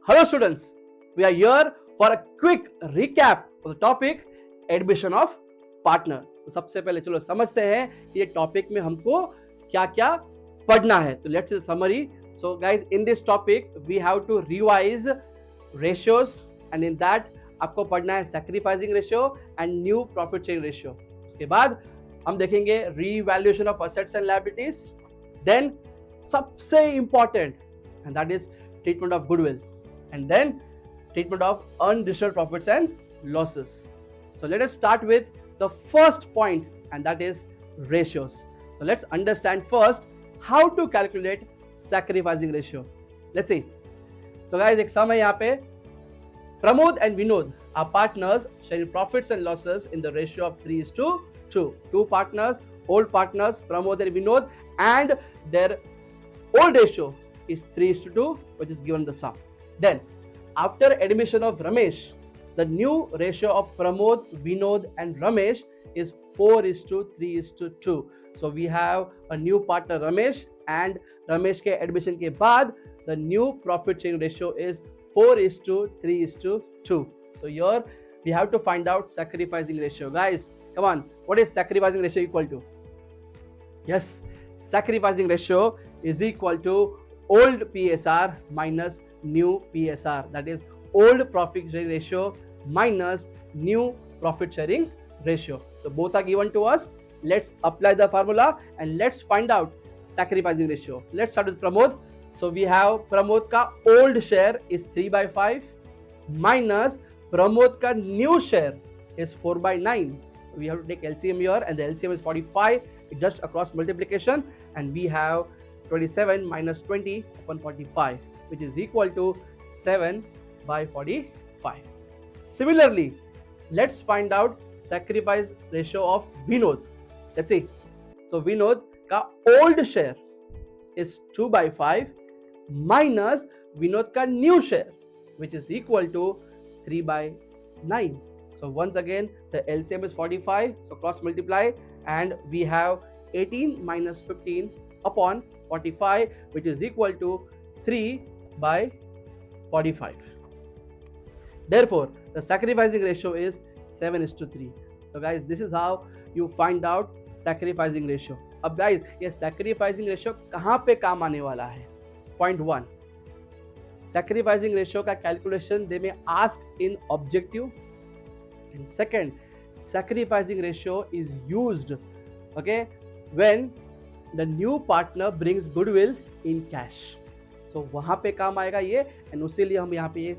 Hello students, we are here for a quick recap of the topic admission of partner. तो सबसे पहले चलो समझते हैं कि ये टॉपिक में हमको क्या क्या पढ़ना है. तो let's C summary. So guys, in this topic we have to revise ratios and in that आपको पढ़ना है sacrificing ratio and new profit sharing ratio. उसके बाद हम देखेंगे revaluation of assets and liabilities. Then सबसे important and that is treatment of goodwill. And then treatment of undistributed profits and losses. So let us start with the first point and that is ratios. So let's understand first how to calculate sacrificing ratio. Let's see. So guys, एक sum है यहाँ पे. Pramod and Vinod are partners sharing profits and losses in the ratio of 3:2. Two partners, old partners, Pramod and Vinod, and their old ratio is 3:2, which is given in the sum. Then, after admission of Ramesh, the new ratio of Pramod, Vinod and Ramesh is 4:3:2. So we have a new partner Ramesh and Ramesh के admission के बाद the new profit sharing ratio is 4:3:2. So here we have to find out sacrificing ratio. Guys, come on, what is sacrificing ratio equal to? Yes, sacrificing ratio is equal to old PSR minus new PSR, that is old profit sharing ratio minus new profit sharing ratio. So both are given to us. Let's apply the formula and let's find out sacrificing ratio. Let's start with Pramod. So we have Pramod ka old share is 3/5 minus Pramod ka new share is 4/9. So we have to take LCM here and the LCM is 45. It's just across multiplication and we have 27 minus 20 upon 45, which is equal to 7/45. Similarly, let's find out sacrifice ratio of Vinod. Let's see. So Vinod ka old share is 2/5 minus Vinod ka new share, which is equal to 3/9. So once again, the LCM is 45. So cross multiply and we have 18 minus 15 upon 45, which is equal to 3/45. Therefore, the sacrificing ratio is 7:3. So guys, this is how you find out sacrificing ratio. अब guys, ये sacrificing ratio कहाँ पे काम आने वाला है? Point 1. Sacrificing ratio का calculation they may ask in objective. And second, sacrificing ratio is used, okay, when the new partner brings goodwill in cash. So वहाँ पे काम आएगा ये and उसी लिए हम यहाँ पे ये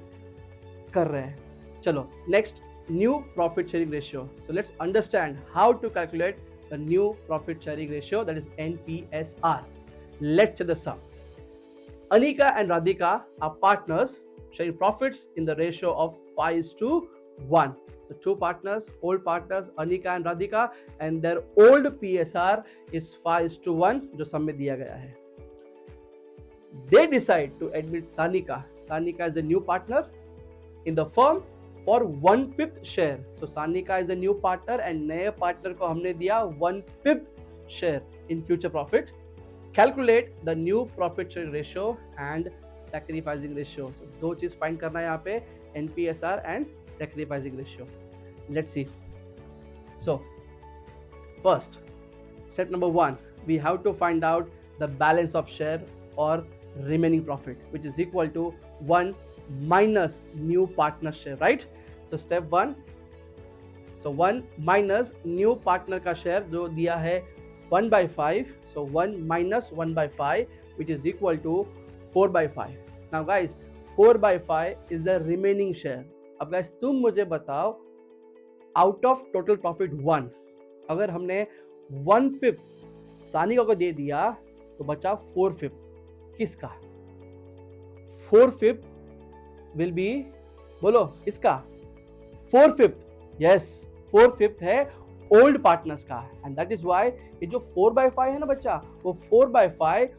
कर रहे हैं. चलो next, new profit sharing ratio. So let's understand how to calculate the new profit sharing ratio, that is NPSR. Let's check the sum. Anika and Radhika are partners sharing profits in the ratio of 5:1. So two partners, old partners, Anika and Radhika, and their old PSR is 5:1, जो सम में दिया गया है. They decide to admit Sanika. Sanika is a new partner in the firm for 1/5 share. So Sanika is a new partner and नए partner को हमने दिया 1/5 share in future profit. Calculate the new profit sharing ratio and sacrificing ratio. So दो चीज find करना है यहाँ पे, NPSR and sacrificing ratio. Let's see. So first, step number 1, we have to find out the balance of share or remaining profit, which is equal to 1 minus new partner share, right? So step 1, so 1 minus new partner का share जो दिया है 1/5. So 1 minus 1/5, which is equal to 4/5. Now guys, 4/5 is the remaining share. अब guys तुम मुझे बताओ, out of total profit 1, अगर हमने 1/5 सानिका को दे दिया तो बचा 4/5. किसका? 4/5 will be, बोलो इसका 4/5. yes, 4/5 है ओल्ड पार्टनर्स का एंड दैट इज वाई ये जो 4/5 है ना बच्चा, वो 4/5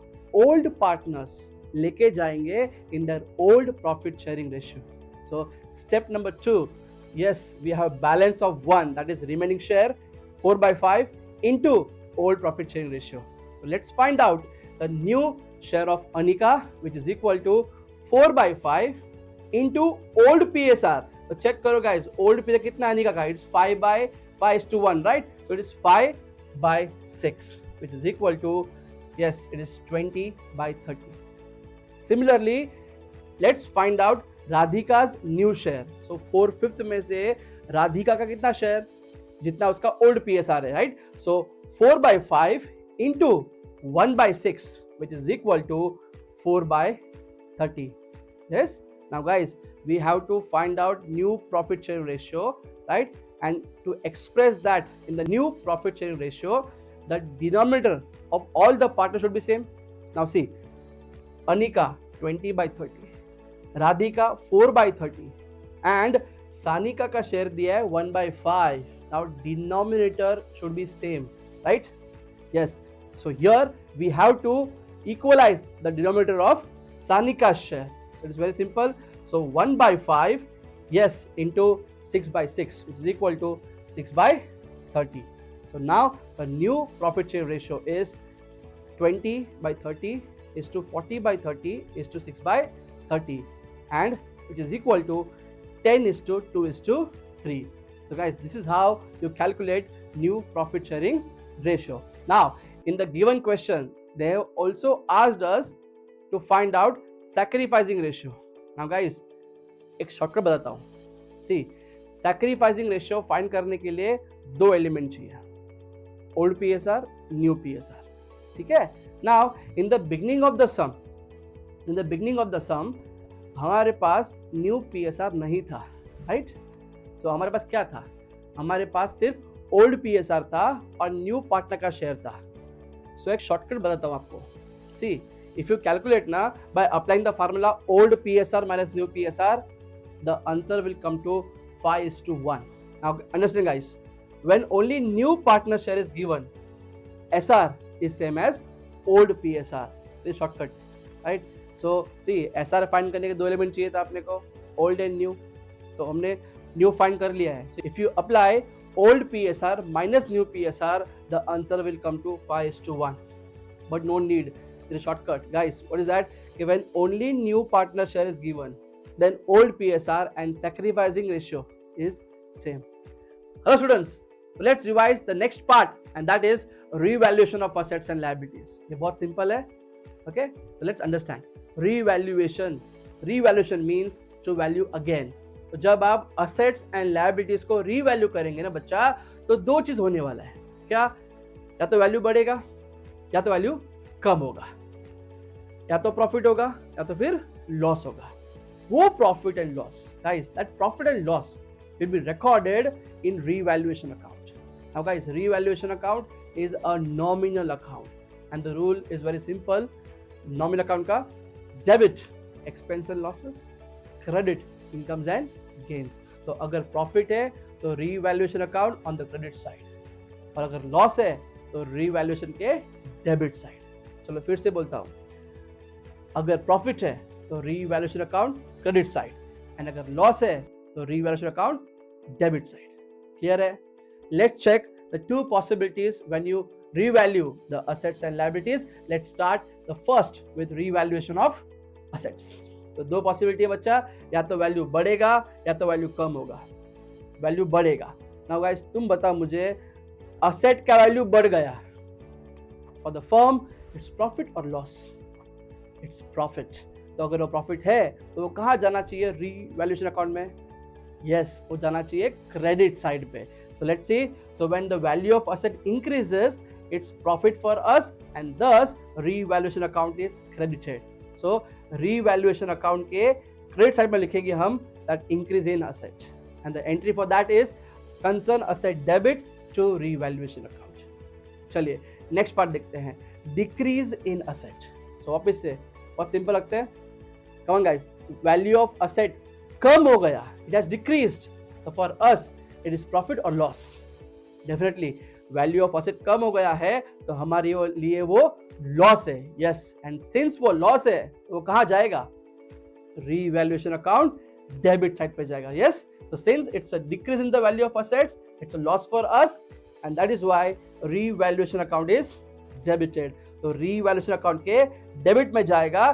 ओल्ड पार्टनर्स लेके जाएंगे in their old profit sharing ratio. So step number 2, yes, we have balance of 1, that is remaining share 4/5 into old profit sharing ratio. So let's find out the new share of Anika, which is equal to 4/5 into old PSR. तो check करो guys, old PSR कितना आने का, it's 5/5:1, right? So it is 5/6 which is equal to, yes, it is 20/30. Similarly, let's find out राधिका's new share. So 4/5 में से राधिका का कितना share, जितना उसका ओल्ड PSR है, right? So 4/5 into 1/6 which is equal to 4/30. Yes. Now guys, we have to find out new profit sharing ratio, right? And to express that in the new profit sharing ratio, the denominator of all the partners should be same. Now see, Anika 20/30, Radhika 4/30, and Sanika का share दिया है 1/5. Now denominator should be same, right? Yes. So here we have to equalize the denominator of Sanika's share. So it is very simple. So 1/5, yes, into 6/6, which is equal to 6/30. So now the new profit share ratio is 20/30 is to 40/30 is to 6/30, and which is equal to 10:2:3. So guys, this is how you calculate new profit sharing ratio. Now in the given question, they have also asked us to find out sacrificing ratio. Now guys, एक shortcut बताता हूँ. See, sacrificing ratio find करने के लिए दो element चाहिए, old PSR, new PSR. ठीक है? Now in the beginning of the sum, हमारे पास न्यू PSR नहीं था, राइट? सो हमारे पास क्या था? हमारे पास सिर्फ ओल्ड PSR था और न्यू पार्टनर का शेयर था. सो एक शॉर्टकट बताता हूँ आपको. सी, if you calculate now by applying the formula old PSR minus new PSR, the answer will come to 5:1. Now understand guys, when only new partner share is given, SR is same as old PSR. This is shortcut, right? So see, SR find करने के दो element चाहिए था अपने को, old and new. तो हमने new find कर लिया है. So if you apply old PSR minus new PSR, the answer will come to 5:1. But no need. There is a shortcut, guys. What is that? When only new partner share is given, then old PSR and sacrificing ratio is same. Hello students, so let's revise the next part, and that is revaluation of assets and liabilities. ये बहुत simple है. Okay, so let's understand. Revaluation means to value again. तो जब आप assets and liabilities को revalue करेंगे ना बच्चा, तो दो चीज होने वाला है. क्या? या तो वैल्यू बढ़ेगा या तो वैल्यू कम होगा, या तो प्रॉफिट होगा या तो फिर लॉस होगा. वो profit and loss, guys, that profit and loss will be recorded in revaluation account. Now guys, revaluation account is a nominal account and the rule is very simple. Nominal account का debit expense and losses, credit incomes and gains. तो अगर profit है तो revaluation account on the credit side, और अगर loss है तो revaluation के डेबिट साइड. चलो फिर से बोलता हूं, अगर प्रॉफिट है तो revaluation account credit side, and अगर लॉस है तो revaluation account debit side. Clear है? Let's check the two possibilities when you revalue the assets and liabilities. Let's start the first with revaluation of assets. तो दो possibility है बच्चा, या तो वैल्यू बढ़ेगा या तो वैल्यू कम होगा. वैल्यू बढ़ेगा. नाउ गाइस, तुम बताओ मुझे, असेट का वैल्यू बढ़ गया और द फर्म, इट्स प्रॉफिट और लॉस? Its profit. तो अगर वो प्रॉफिट है तो वो कहाँ जाना चाहिए रीवैल्यूएशन अकाउंट में? यस, वो जाना चाहिए क्रेडिट साइड पे. So let's see. So when the value of asset increases, it's profit for us, and thus revaluation account is credited. So revaluation account के credit side में लिखेंगे हम that increase in asset, and the entry for that is concern asset debit to revaluation account. चलिए next part देखते हैं, decrease in asset. So वापस से बहुत simple लगते हैं. Come on guys, value of asset कम हो गया, it has decreased. So for us it is profit or loss? Definitely value of asset कम हो गया है तो हमारे लिए वो लॉस है. यस, एंड सिंस वो लॉस है तो वो कहाँ जाएगा? रीवैल्यूएशन अकाउंट डेबिट साइड पे जाएगा. Yes, so since it's a decrease in the value of assets, it's a loss for us, and that is why revaluation account is debited. तो revaluation account के debit में जाएगा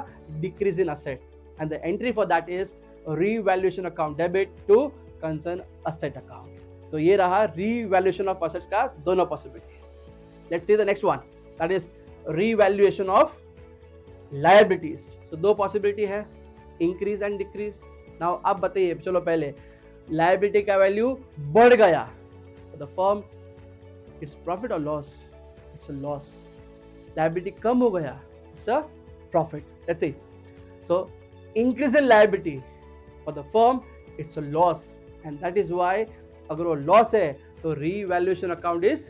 decrease in asset, and the entry for that is revaluation account debit to concern asset account. तो ये रहा revaluation of assets का दोनों possibility. Let's see the next one, that is revaluation of liabilities. So दो possibility है, increase and decrease. Now आप बताइए, चलो पहले लायबिलिटी का वैल्यू बढ़ गया, द फर्म इट्स प्रॉफिट और loss? It's a loss. Liability कम हो गया, it's a profit. Let's see. So increase in liability for the firm it's a loss, and that is why अगर वो लॉस है तो revaluation account is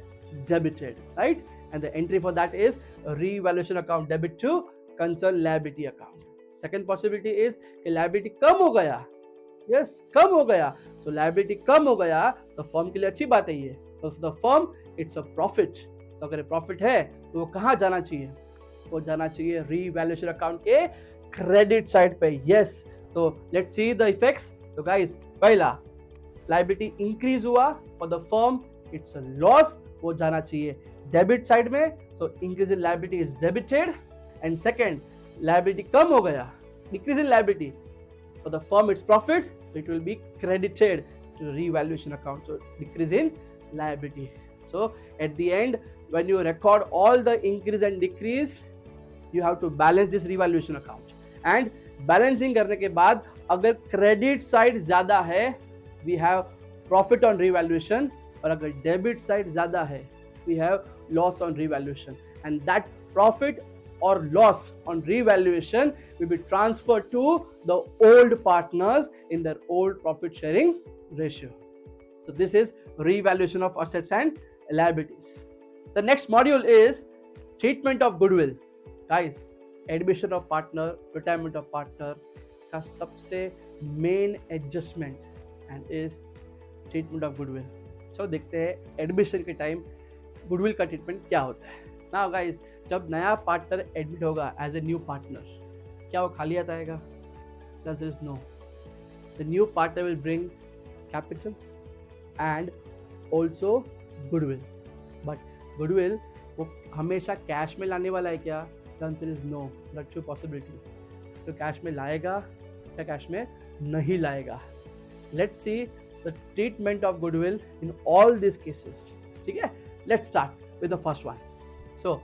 debited, right? And the entry for that is revaluation account debit to concern liability account. Second possibility is कि liability कम हो गया. Yes, कम हो गया. सो लायबिलिटी कम हो गया तो फर्म के लिए अच्छी बात है ये. तो the firm it's a profit. So अगर प्रॉफिट है तो वो कहाँ जाना चाहिए? वो जाना चाहिए रीवैल्यूएशन अकाउंट के क्रेडिट साइड पे. यस, तो लेट्स सी द इफेक्ट्स. तो गाइस, पहला लायबिलिटी इंक्रीज हुआ for the firm it's a loss, वो जाना चाहिए डेबिट साइड में. So increase in liability is debited. And second, liability कम हो गया, decrease in liability for the firm it's profit, so it will be credited to revaluation account, so decrease in liability. So at the end, when you record all the increase and decrease, you have to balance this revaluation account. And balancing करने के बाद अगर credit side ज़्यादा है, we have profit on revaluation, और अगर debit side ज़्यादा है, we have loss on revaluation, and that profit or loss on revaluation will be transferred to the old partners in their old profit sharing ratio. So this is revaluation of assets and liabilities. The next module is treatment of goodwill. Guys, admission of partner, retirement of partner का सबसे main adjustment and is treatment of goodwill. So देखते हैं admission के time goodwill का treatment क्या होता है. Now guys, जब नया पार्टनर एडमिट होगा एज ए न्यू पार्टनर, क्या वो खाली आता है? The answer is no. The new partner will bring capital and also goodwill. But goodwill वो हमेशा कैश में लाने वाला है क्या? The answer is no. The two possibilities, तो कैश में लाएगा या कैश में नहीं लाएगा. Let's see the treatment of goodwill in all this cases. ठीक है, let's start with the first one. So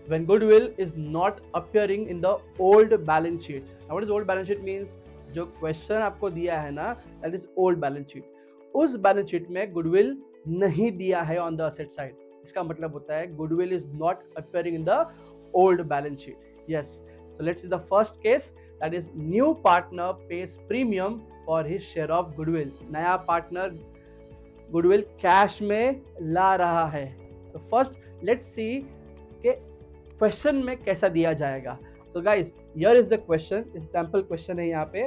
when goodwill is not appearing in the old balance sheet. Now what is old balance sheet means? जो question आपको दिया है ना, that is old balance sheet. उस balance sheet में goodwill नहीं दिया है on the asset side. इसका मतलब होता है goodwill is not appearing in the old balance sheet. Yes. So let's see the first case, that is new partner pays premium for his share of goodwill. नया partner goodwill cash में ला रहा है. तो फर्स्ट लेट्स सी के question में कैसा दिया जाएगा. So guys, here is the question, इस सैंपल क्वेश्चन है यहाँ पे.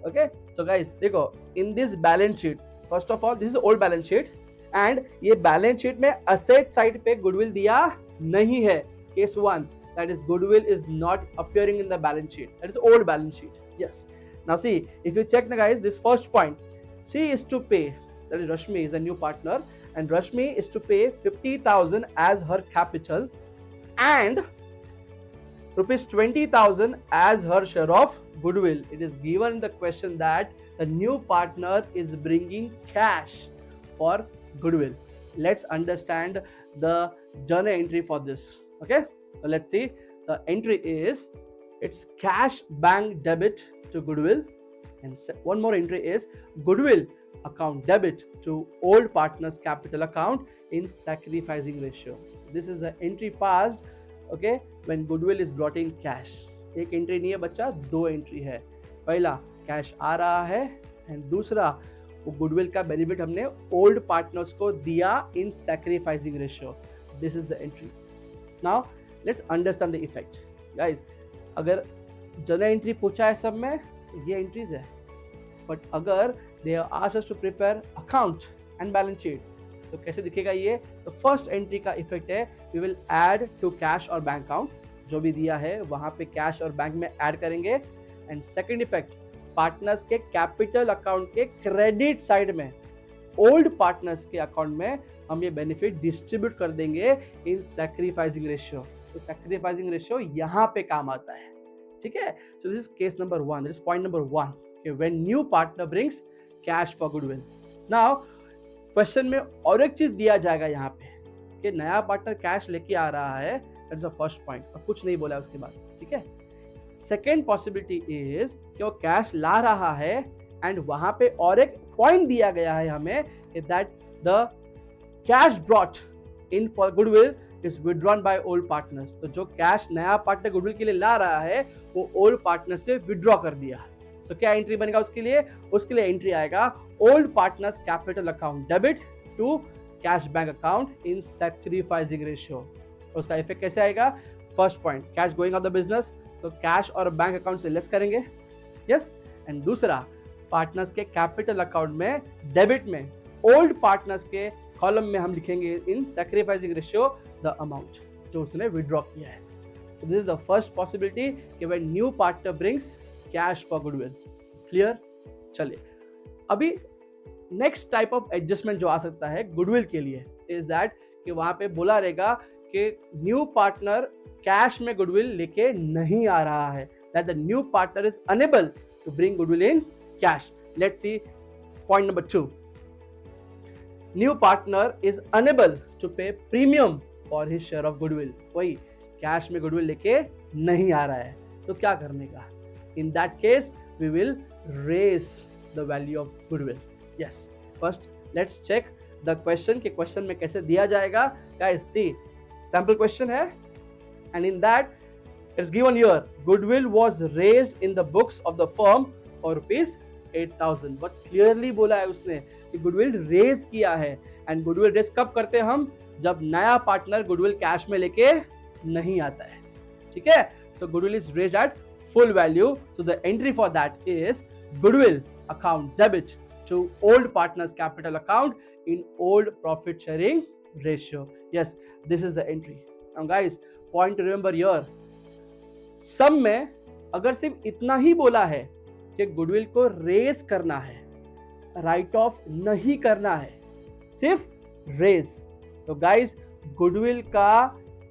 ओके, सो गाइस देखो, in this balance sheet, first of all this is old balance sheet, and ये बैलेंस शीट में असेट साइड पे गुडविल दिया नहीं है. Case one, that is goodwill is not appearing in the balance sheet, that is old balance sheet. Yes, now see if you check ना guys, this first point, she is to pay, that is Rashmi is a new partner, and Rashmi is to pay 50,000 as her capital and rupees 20,000 as her share of goodwill. It is given in the question that the new partner is bringing cash for goodwill. Let's understand the journal entry for this. Okay, so let's see. The entry is, it's cash bank debit to goodwill, and one more entry is goodwill account debit to old partners capital account in sacrificing ratio. So this is the entry passed, okay, when goodwill is brought in cash. एक entry नहीं है बच्चा, दो entry है. पहला cash आ रहा है, and दूसरा वो गुडविल का बेनिफिट हमने ओल्ड पार्टनर्स को दिया in sacrificing ratio. This is the entry. Now let's understand the effect. Guys, अगर जनरल एंट्री पूछा है सब में, तो ये एंट्रीज है. बट अगर they are asked us to prepare account and balance sheet, तो कैसे दिखेगा ये? तो फर्स्ट एंट्री का इफेक्ट है, we will add to cash और बैंक अकाउंट, जो भी दिया है वहां पे कैश और बैंक में ऐड करेंगे. एंड सेकंड इफेक्ट, पार्टनर्स के कैपिटल अकाउंट के क्रेडिट साइड में ओल्ड पार्टनर्स के अकाउंट में हम ये बेनिफिट डिस्ट्रीब्यूट कर देंगे इन सैक्रिफाइसिंग रेशियो. तो सैक्रिफाइसिंग रेशियो यहाँ पे काम आता है. ठीक है. So this is case number 1. This is point number 1. Okay, when new partner brings cash for goodwill. Now question में और एक चीज दिया जाएगा यहाँ पे कि नया पार्टनर कैश लेके आ रहा है. That's the first point. और कुछ नहीं बोला उसके बाद. ठीक है. सेकेंड पॉसिबिलिटी इज कि वो कैश ला रहा है एंड वहां पे और एक पॉइंट दिया गया है हमें that the cash brought in for goodwill is withdrawn by old partners. तो जो कैश नया पार्टनर गुडविल के लिए ला रहा है वो ओल्ड पार्टनर से विड्रॉ कर दिया. सो क्या एंट्री बनेगा उसके लिए? उसके लिए एंट्री आएगा old partners capital account debit to cash bank account in sacrificing ratio. उसका इफेक्ट कैसे आएगा? First point, cash going off the business, तो कैश और बैंक अकाउंट से लेस करेंगे. यस. एंड दूसरा, पार्टनर्स के कैपिटल अकाउंट में डेबिट में ओल्ड पार्टनर्स के कॉलम में हम लिखेंगे in sacrificing ratio the amount जो उसने विड्रॉ किया है. So this is the first possibility कि when new partner brings cash for goodwill. Clear? चलिए अभी नेक्स्ट टाइप ऑफ एडजस्टमेंट जो आ सकता है गुडविल के लिए इज दैट कि वहां पे बोला रहेगा कि न्यू पार्टनर कैश में गुडविल लेके नहीं आ रहा है. That the new partner is unable to bring goodwill in cash. Let's see point number 2. New partner is unable to pay premium for his share of goodwill. वही cash में goodwill लेके नहीं आ रहा है तो क्या करने का? In that case we will raise the value of goodwill. Yes. First let's check the question के क्वेश्चन में कैसे दिया जाएगा. गाइस सी सैंपल क्वेश्चन है and in that it's given here goodwill was raised in the books of the firm for ₹8,000. But clearly बोला है उसने कि गुडविल रेज किया है. एंड गुडविल रेज कब करते हैं हम? जब नया पार्टनर गुडविल कैश में लेके नहीं आता है. ठीक है. So goodwill is raised at full value. So the entry for that is goodwill account debit to old partners capital account in old profit sharing ratio. Yes, this is the entry. Now guys, point to remember here. सम में अगर सिर्फ इतना ही बोला है कि goodwill को raise करना है, राइट ऑफ नहीं करना है, सिर्फ रेज, तो गाइस गुडविल का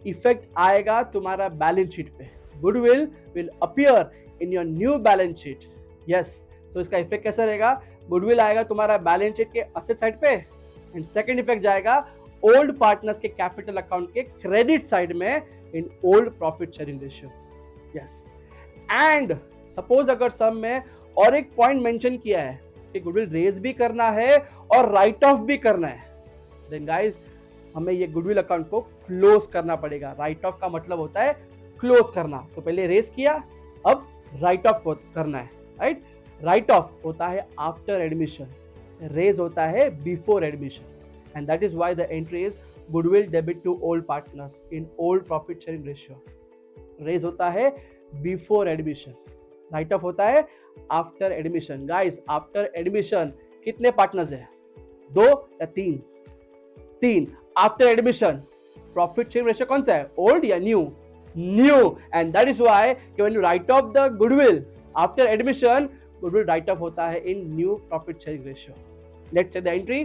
इफेक्ट आएगा तुम्हारा बैलेंस शीट पे. Goodwill will appear in your new balance sheet. Yes. तो इसका इफेक्ट कैसा रहेगा? गुडविल आएगा तुम्हारा बैलेंस शीट के असेट साइड पे एंड सेकंड इफेक्ट जाएगा ओल्ड पार्टनर्स के कैपिटल अकाउंट के क्रेडिट साइड में इन old profit sharing ratio. Yes. And suppose अगर सम में और एक पॉइंट मेंशन किया है कि गुडविल रेज भी करना है और राइट ऑफ भी करना है, देन गाइस हमें ये गुडविल अकाउंट को क्लोज करना पड़ेगा. राइट ऑफ का मतलब होता है क्लोज करना. तो पहले रेज किया, अब राइट ऑफ करना है. राइट. राइट ऑफ होता है आफ्टर एडमिशन, रेज होता है before admission. And that is why the entry is goodwill debit to old partners in old profit sharing ratio. Raise होता है बिफोर एडमिशन, राइट ऑफ होता है after admission. Guys after admission कितने partners है? 2 या 3? 3. After admission profit sharing ratio कौन सा है? ओल्ड या new? New. And that is why when you write off the goodwill after admission, goodwill write off होता है in new profit sharing ratio. Let's check the entry.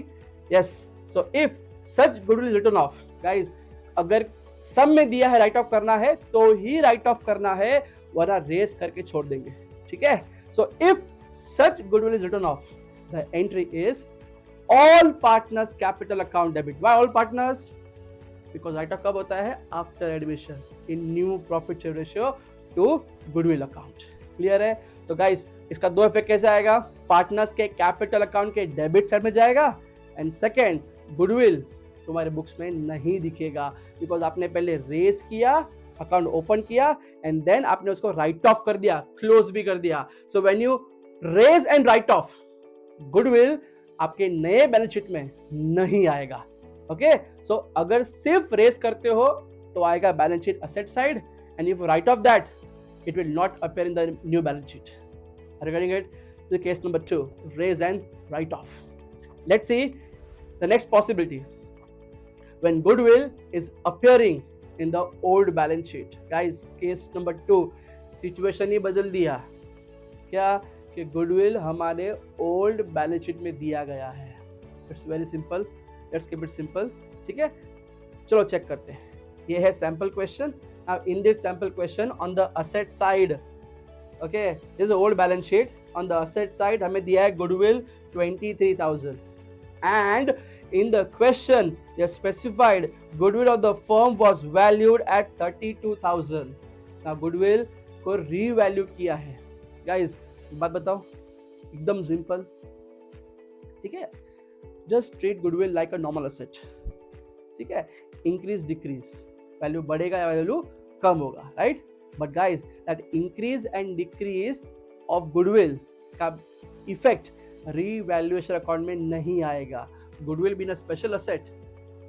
Yes. So if such goodwill is written off, guys, अगर सम में दिया है right off करना है तो ही right off करना है, वरना रेस करके छोड़ देंगे. ठीक है. So if such goodwill is written off, the entry is all partners capital account debit. Why all partners? Because right of कब होता है? After admission in new profit sharing ratio to goodwill account. Clear है? तो guys इसका 2 effect कैसे आएगा? Partners के capital account के डेबिट साइड में जाएगा एंड सेकंड गुडविल तुम्हारे बुक्स में नहीं दिखेगा बिकॉज आपने पहले रेज किया, अकाउंट ओपन किया एंड देन आपने उसको राइट ऑफ कर दिया, क्लोज भी कर दिया. So when you raise and write off, goodwill आपके नए बैलेंस शीट में नहीं आएगा. ओके. सो अगर सिर्फ रेज करते हो तो आएगा balance sheet asset side and if right of that it will not appear in the new balance sheet. Are you getting it? The case number 2, raise and write off. Let's see the next possibility. When goodwill is appearing in the old balance sheet. Guys, case number 2, situation ही बदल दिया. क्या? कि goodwill हमारे old balance sheet में दिया गया है. It's very simple. Let's keep it simple. ठीक है? चलो चेक करते हैं. ये है sample question. Now in this sample question on the asset side, okay, this is old balance sheet. On the asset side हमें दिया है goodwill 23,000 and in the question they specified goodwill of the firm was valued at 32,000. now goodwill को revalue किया है. Guys बात बताओ, एकदम simple, ठीक है. Just treat goodwill like a normal asset, ठीक है. इंक्रीज डिक्रीज, वैल्यू बढ़ेगा या वैल्यू कम होगा, right. But guys that increase and decrease of goodwill का इफेक्ट रीवैल्यूएशन अकाउंट में नहीं आएगा. Goodwill being a special asset,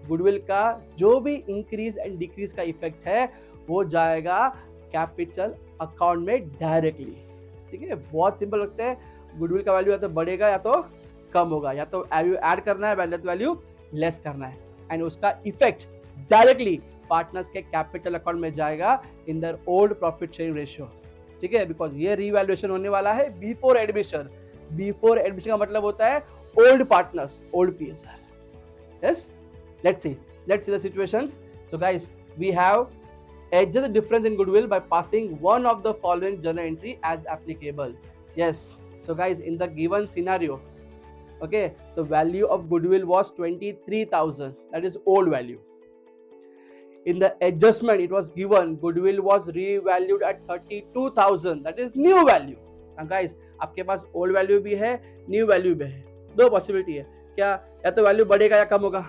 goodwill का जो भी इंक्रीज एंड डिक्रीज का इफेक्ट है वो जाएगा कैपिटल अकाउंट में डायरेक्टली, ठीक है. बहुत सिंपल लगता है. गुडविल का वैल्यू या तो बढ़ेगा या तो कम होगा, या तो वैल्यू ऐड करना है वैल्यू लेस करना है, एंड उसका इफेक्ट डायरेक्टली पार्टनर्स के कैपिटल अकाउंट में जाएगा in their old profit sharing ratio, ठीक है. बिकॉज ये रीवैल्यूएशन होने वाला है बिफोर एडमिशन. बिफोर एडमिशन का मतलब होता है old partners, old PSR. Yes, let's see the situations. So guys, we have adjust the difference in goodwill by passing one of the following journal entry as applicable. Yes, so guys, in the given scenario, okay, the value of goodwill was 23,000, that is old value. In the adjustment it was given goodwill was revalued at 32,000, that is new value. Now guys, आपके पास old value भी है, new value भी है. दो possibility है, क्या या तो वैल्यू बढ़ेगा या कम होगा.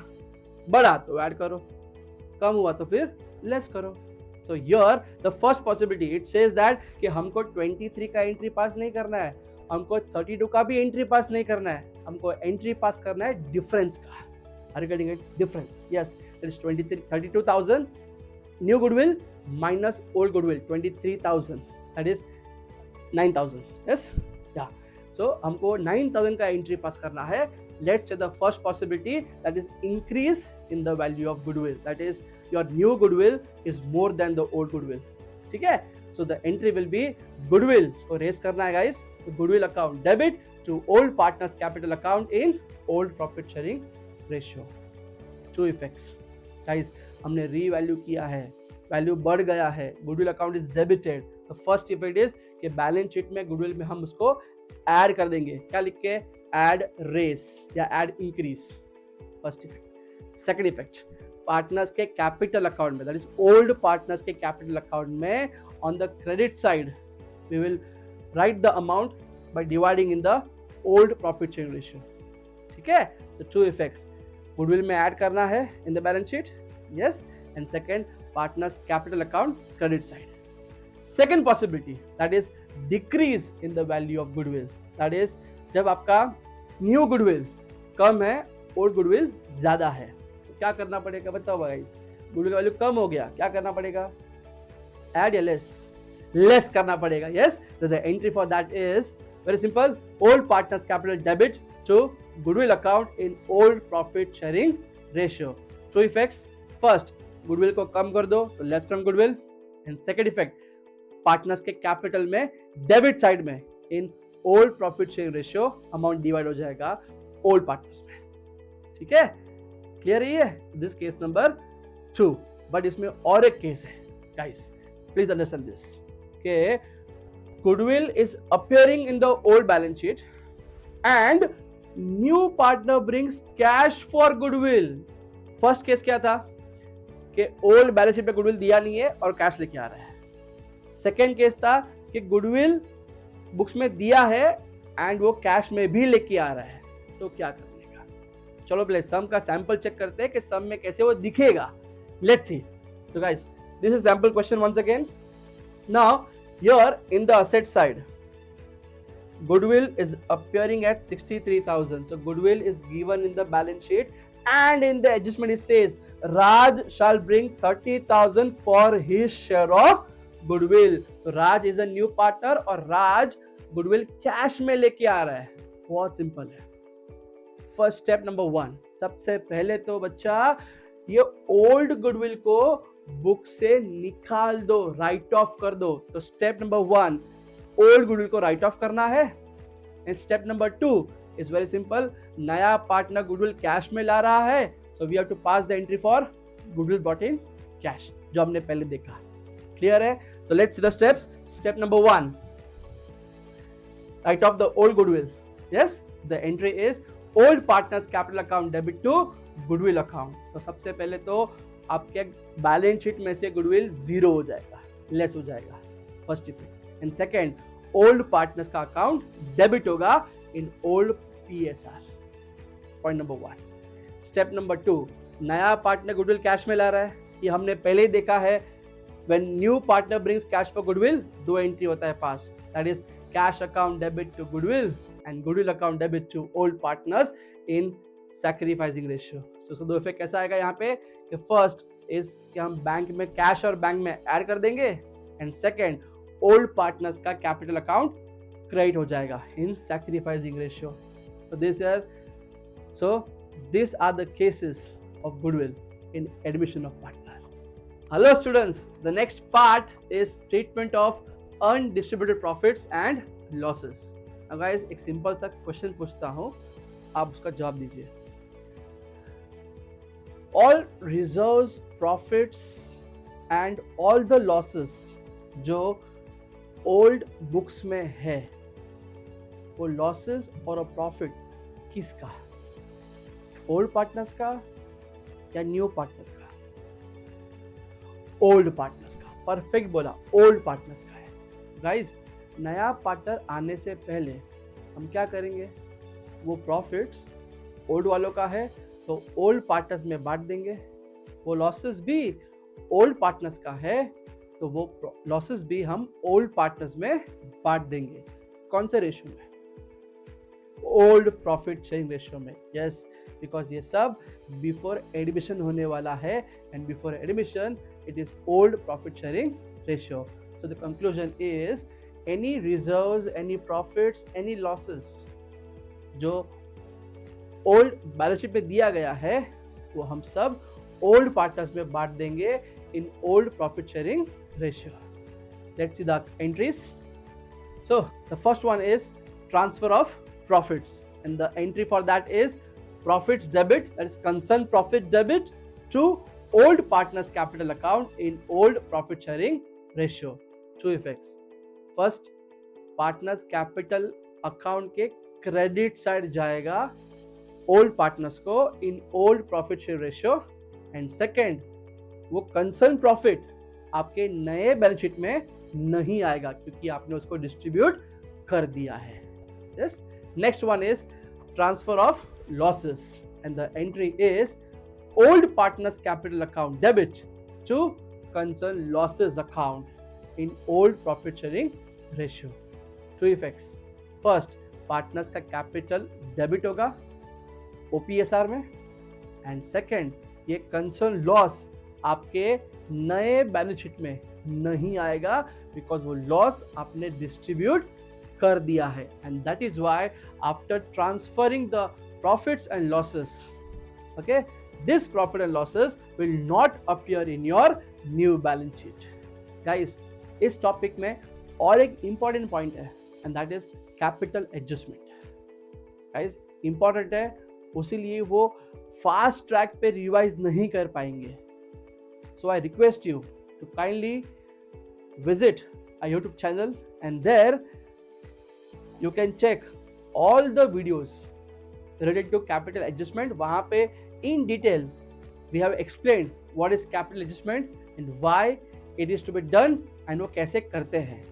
बढ़ा तो ऐड करो, कम हुआ तो फिर लेस करो. So here the first possibility it says that कि हमको 23 का एंट्री पास नहीं करना है, हमको 32 का भी एंट्री पास नहीं करना है, हमको एंट्री पास करना है डिफरेंस का. Are you getting it? Difference. Yes, that is 32,000 new goodwill minus old goodwill 23,000, that is 9,000. Yes, yeah so हमको 9,000 का एंट्री पास करना है. Let's say the first possibility, that is increase in the value of goodwill, that is your new goodwill is more than the old goodwill, ठीक है. So the entry will be goodwill को raise करना है guys. So goodwill account debit to old partners capital account in old profit sharing ratio. Two effects guys, हमने revalue किया है, value बढ़ गया है, goodwill account is debited. The first effect is कि बैलेंस शीट में goodwill में हम उसको ऐड कर देंगे, क्या लिख के, एड रेस या add increase. First effect. Second effect, partners के कैपिटल अकाउंट में, दैट इज ओल्ड पार्टनर्स के कैपिटल अकाउंट में on the credit side we will write the amount by dividing in the old profit sharing ratio, ठीक है. So two effects, goodwill में add करना है in the balance sheet, yes, and second partners capital account credit side. Second possibility, that is decrease in the value of goodwill, that is जब आपका new goodwill कम है, old goodwill ज्यादा है, तो क्या करना पड़ेगा बताओ गाइस. गुडविल वैल्यू कम हो गया, क्या करना पड़ेगा, ऐड या लेस, लेस करना पड़ेगा. Yes, so the entry for that is very simple, old partners capital debit to goodwill account in old profit sharing ratio. Two effects, first goodwill को कम कर दो तो less from goodwill, and second effect partners के capital में debit side में इन old profit sharing ratio amount divide हो जाएगा old partners में, ठीक है. क्लियर है? This case number 2. बट इसमें और एक केस है गाइस, प्लीज अंडरस्टैंड दिस, के goodwill is appearing in the old balance sheet and new partner brings cash for goodwill. First case क्या था कि ओल्ड बैलेंस शीट में गुडविल दिया नहीं है और कैश लेके आ रहा है. सेकेंड केस था कि गुडविल बुक्स में दिया है एंड वो कैश में भी लेके आ रहा है, तो क्या करने का. चलो पहले सम का सैंपल चेक करते हैं कि सम में कैसे वो दिखेगा. Let's see. So guys, this is sample question once again. Now here in the asset side goodwill is appearing at 63,000. So goodwill is given in the balance sheet, and in the adjustment it says Raj shall bring 30,000 for his share of goodwill. तो Raj is a new partner और Raj goodwill cash में लेके आ रहा है. बहुत simple है. First step number 1, सबसे पहले तो बच्चा ये ओल्ड गुडविल को बुक से निकाल दो, राइट ऑफ कर दो. तो स्टेप नंबर 1, ओल्ड गुडविल को राइट ऑफ करना है. And step number 2 is very simple, नया पार्टनर गुडविल कैश में ला रहा है, so we have to pass the entry for goodwill bought in cash, जो हमने पहले देखा. क्लियर है? So let's see the steps. Step number 1, write off the old goodwill. Yes, the entry is old partners capital account debit to goodwill account. तो सबसे पहले तो आपके बैलेंस शीट में से गुडविल जीरो हो जाएगा, लेस हो जाएगा, first effect. And second, old partners का अकाउंट डेबिट होगा in old PSR. Point number 1. Step number 2, नया पार्टनर गुडविल कैश में ला रहा है. ये हमने पहले ही देखा है. When new partner brings cash for goodwill, दो एंट्री होता है पास. That is cash account debit to goodwill and goodwill account debit to old partners in sacrificing ratio. So दो इफेक्ट कैसा आएगा यहाँ पे कि फर्स्ट इज कि हम बैंक में कैश और बैंक में ऐड कर देंगे, एंड सेकेंड ओल्ड पार्टनर्स का कैपिटल अकाउंट क्रेडिट हो जाएगा in sacrificing ratio. So these are the cases of goodwill in admission of partner. Hello students, the next part is treatment of undistributed profits and losses. Now guys, एक simple सा question पूछता हूँ, आप उसका जवाब दीजिए. All reserves, profits and all the losses जो old books में है, वो losses और profit किसका? ओल्ड पार्टनर्स का या न्यू पार्टनर का? ओल्ड पार्टनर्स का. परफेक्ट बोला, ओल्ड पार्टनर्स का है. गाइस, नया पार्टनर आने से पहले हम क्या करेंगे, वो प्रॉफिट्स ओल्ड वालों का है तो ओल्ड पार्टनर्स में बांट देंगे. वो लॉसेस भी ओल्ड पार्टनर्स का है तो वो लॉसेस भी हम ओल्ड पार्टनर्स में बांट देंगे. कौन से रेशियो में? ओल्ड प्रॉफिट शेयरिंग रेशियो में. यस, बिकॉज ये सब बिफोर एडमिशन होने वाला है, and before admission it is old profit sharing ratio. So the conclusion is any reserves, any profits, any losses जो old बैलेंस शीट में दिया गया है वो हम सब old partners में बांट देंगे in old profit sharing ratio. Let's see the entries. So the first one is transfer of profits, and the entry for that is profits debit, that is concerned profit debit to old partners capital account in old profit sharing ratio. Two effects. First, partners capital account के credit side जाएगा old partners को in old profit share ratio, and second, वो concern profit आपके नए balance sheet में नहीं आएगा क्योंकि आपने उसको डिस्ट्रीब्यूट कर दिया है. Yes. Next one is transfer of losses, and the entry is old partners capital account debit to concerned losses account in old profit sharing ratio. Two effects. First, partners का capital debit होगा OPSR में, and second, ये concerned loss आपके नए balance sheet में नहीं आएगा because वो लॉस आपने डिस्ट्रीब्यूट कर दिया है. And that is why after transferring the profits and losses, okay, this profit and losses will not appear in your new balance sheet. Guys, इस टॉपिक में और एक इंपॉर्टेंट पॉइंट है and that is capital adjustment. Guys, important है, उसीलिए वो fast track पे revise नहीं कर पाएंगे. So I request you to kindly visit our YouTube channel and there you can check all the videos related to capital adjustment. वहाँ पे in detail we have explained what is capital adjustment and why it is to be done and वो कैसे करते हैं.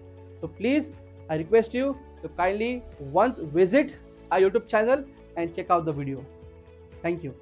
So please I request you so kindly once visit our YouTube channel and check out the video. Thank you.